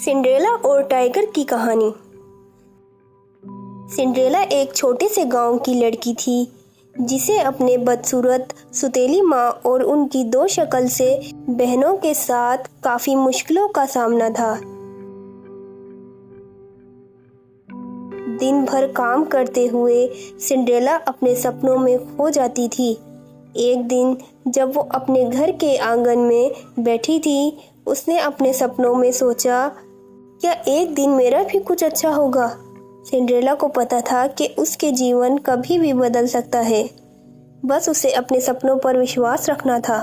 Cinderella और tiger की कहानी। सिंड्रेला एक छोटे से गांव की लड़की थी जिसे अपने बदसूरत सुतीली माँ और उनकी दो शक्ल से बहनों के साथ काफी मुश्किलों का सामना था। दिन भर काम करते हुए सिंड्रेला अपने सपनों में खो जाती थी। एक दिन जब वो अपने घर के आंगन में बैठी थी, उसने अपने सपनों में सोचा, क्या एक दिन मेरा भी कुछ अच्छा होगा। सिंड्रेला को पता था कि उसके जीवन कभी भी बदल सकता है, बस उसे अपने सपनों पर विश्वास रखना था।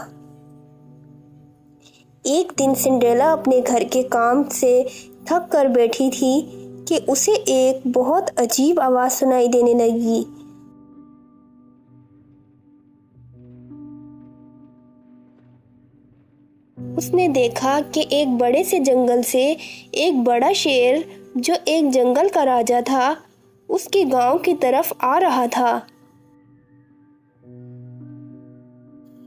एक दिन सिंड्रेला अपने घर के काम से थक कर बैठी थी कि उसे एक बहुत अजीब आवाज सुनाई देने लगी। उसने देखा कि एक बड़े से जंगल से एक बड़ा शेर, जो एक जंगल का राजा था, उसके गांव की तरफ आ रहा था।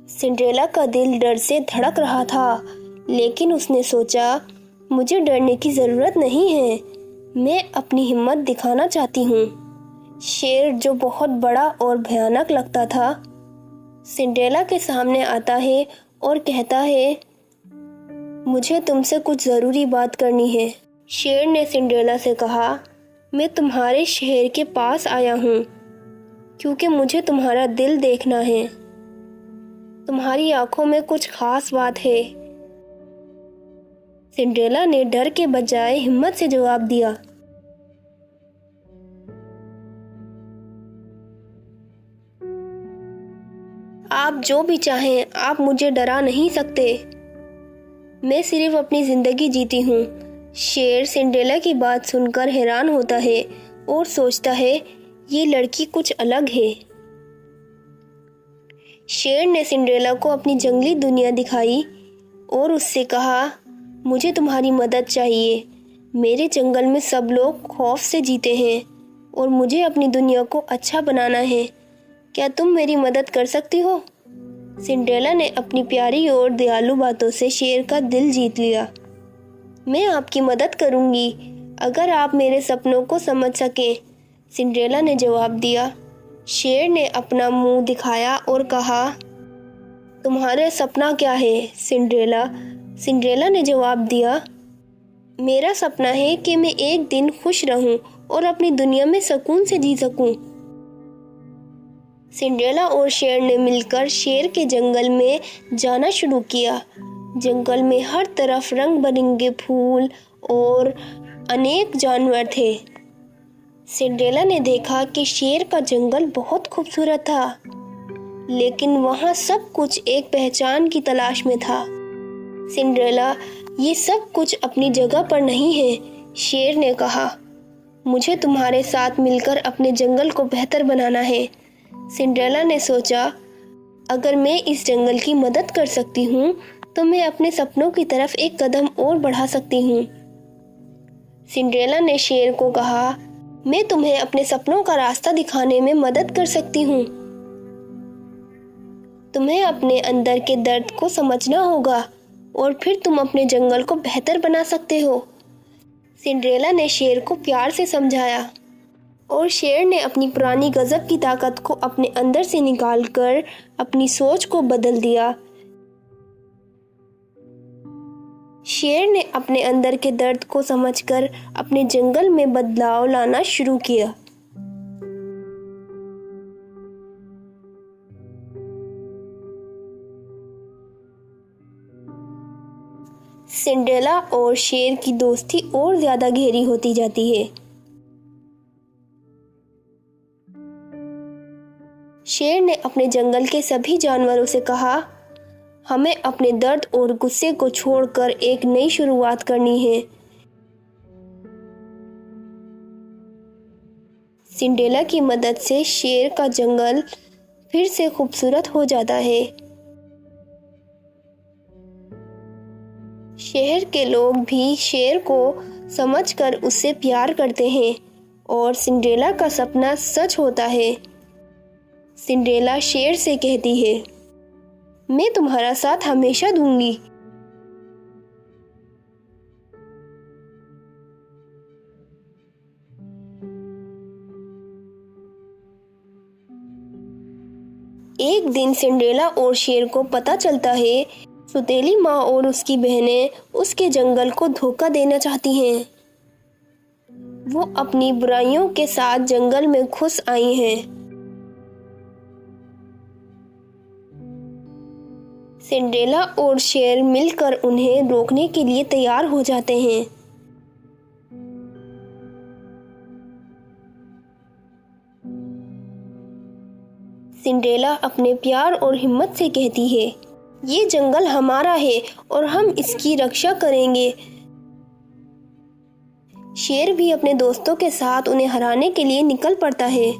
सिंड्रेला का दिल डर से धड़क रहा था, लेकिन उसने सोचा, मुझे डरने की जरूरत नहीं है, मैं अपनी हिम्मत दिखाना चाहती हूँ। शेर, जो बहुत बड़ा और भयानक लगता था, सिंड्रेला के सामने आता है और कहता है, मुझे तुमसे कुछ ज़रूरी बात करनी है। शेर ने सिंड्रेला से कहा, मैं तुम्हारे शहर के पास आया हूँ क्योंकि मुझे तुम्हारा दिल देखना है। तुम्हारी आंखों में कुछ खास बात है। सिंड्रेला ने डर के बजाय हिम्मत से जवाब दिया, आप जो भी चाहें, आप मुझे डरा नहीं सकते। मैं सिर्फ अपनी जिंदगी जीती हूँ। शेर सिंड्रेला की बात सुनकर हैरान होता है और सोचता है, ये लड़की कुछ अलग है। शेर ने सिंड्रेला को अपनी जंगली दुनिया दिखाई और उससे कहा, मुझे तुम्हारी मदद चाहिए। मेरे जंगल में सब लोग खौफ से जीते हैं और मुझे अपनी दुनिया को अच्छा बनाना है। क्या तुम मेरी मदद कर सकती हो? सिंड्रेला ने अपनी प्यारी और दयालु बातों से शेर का दिल जीत लिया। मैं आपकी मदद करूंगी अगर आप मेरे सपनों को समझ सकें, सिंड्रेला ने जवाब दिया। शेर ने अपना मुंह दिखाया और कहा, तुम्हारा सपना क्या है सिंड्रेला? सिंड्रेला ने जवाब दिया, मेरा सपना है कि मैं एक दिन खुश रहूं और अपनी दुनिया में सुकून से जी सकूं। सिंड्रेला और शेर ने मिलकर शेर के जंगल में जाना शुरू किया। जंगल में हर तरफ रंग बिरंगे फूल और अनेक जानवर थे। सिंड्रेला ने देखा कि शेर का जंगल बहुत खूबसूरत था, लेकिन वहाँ सब कुछ एक पहचान की तलाश में था। सिंड्रेला, ये सब कुछ अपनी जगह पर नहीं है, शेर ने कहा। मुझे तुम्हारे साथ मिलकर अपने जंगल को बेहतर बनाना है। सिंड्रेला ने सोचा, अगर मैं इस जंगल की मदद कर सकती हूँ तो मैं अपने सपनों की तरफ एक कदम और बढ़ा सकती हूँ। सिंड्रेला ने शेर को कहा, मैं तुम्हें अपने सपनों का रास्ता दिखाने में मदद कर सकती हूँ। तुम्हें अपने अंदर के दर्द को समझना होगा और फिर तुम अपने जंगल को बेहतर बना सकते हो। सिंड्रेला ने शेर को प्यार से समझाया और शेर ने अपनी पुरानी गजब की ताकत को अपने अंदर से निकालकर अपनी सोच को बदल दिया। शेर ने अपने अंदर के दर्द को समझकर अपने जंगल में बदलाव लाना शुरू किया। सिंड्रेला और शेर की दोस्ती और ज्यादा गहरी होती जाती है। शेर ने अपने जंगल के सभी जानवरों से कहा, हमें अपने दर्द और गुस्से को छोड़कर एक नई शुरुआत करनी है। सिंड्रेला की मदद से शेर का जंगल फिर से खूबसूरत हो जाता है। शहर के लोग भी शेर को समझकर उससे प्यार करते हैं और सिंड्रेला का सपना सच होता है। सिंड्रेला शेर से कहती है, मैं तुम्हारा साथ हमेशा दूंगी। एक दिन सिंड्रेला और शेर को पता चलता है सौतेली माँ और उसकी बहनें उसके जंगल को धोखा देना चाहती हैं। वो अपनी बुराइयों के साथ जंगल में घुस आई हैं। सिंड्रेला और शेर मिलकर उन्हें रोकने के लिए तैयार हो जाते हैं। सिंड्रेला अपने प्यार और हिम्मत से कहती है, ये जंगल हमारा है और हम इसकी रक्षा करेंगे। शेर भी अपने दोस्तों के साथ उन्हें हराने के लिए निकल पड़ता है।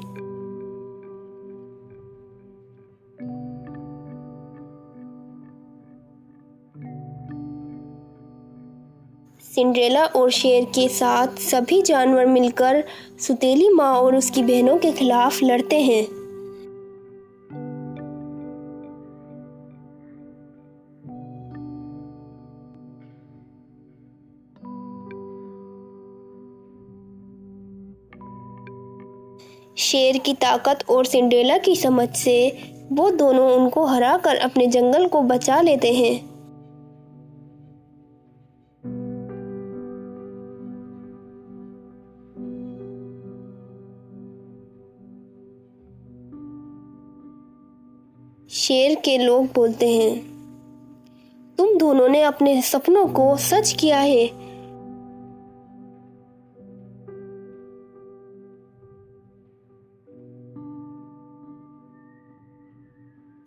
सिंड्रेला और शेर के साथ सभी जानवर मिलकर सौतेली माँ और उसकी बहनों के खिलाफ लड़ते हैं। शेर की ताकत और सिंड्रेला की समझ से वो दोनों उनको हराकर अपने जंगल को बचा लेते हैं। शेर के लोग बोलते हैं, तुम दोनों ने अपने सपनों को सच किया है।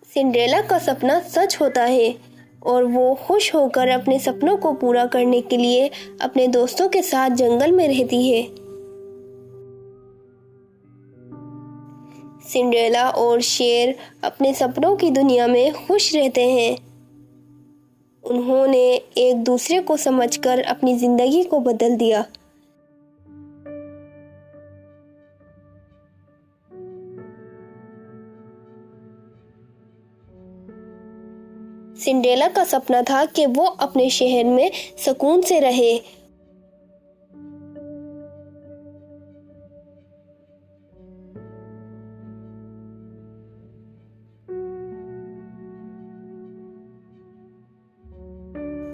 सिंड्रेला का सपना सच होता है और वो खुश होकर अपने सपनों को पूरा करने के लिए अपने दोस्तों के साथ जंगल में रहती है। सिंड्रेला और शेर अपने सपनों की दुनिया में खुश रहते हैं। उन्होंने एक दूसरे को समझकर अपनी जिंदगी को बदल दिया। सिंड्रेला का सपना था कि वो अपने शहर में सुकून से रहे।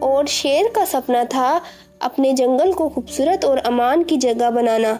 और शेर का सपना था अपने जंगल को खूबसूरत और अमान की जगह बनाना।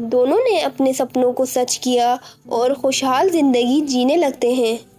दोनों ने अपने सपनों को सच किया और खुशहाल जिंदगी जीने लगते हैं।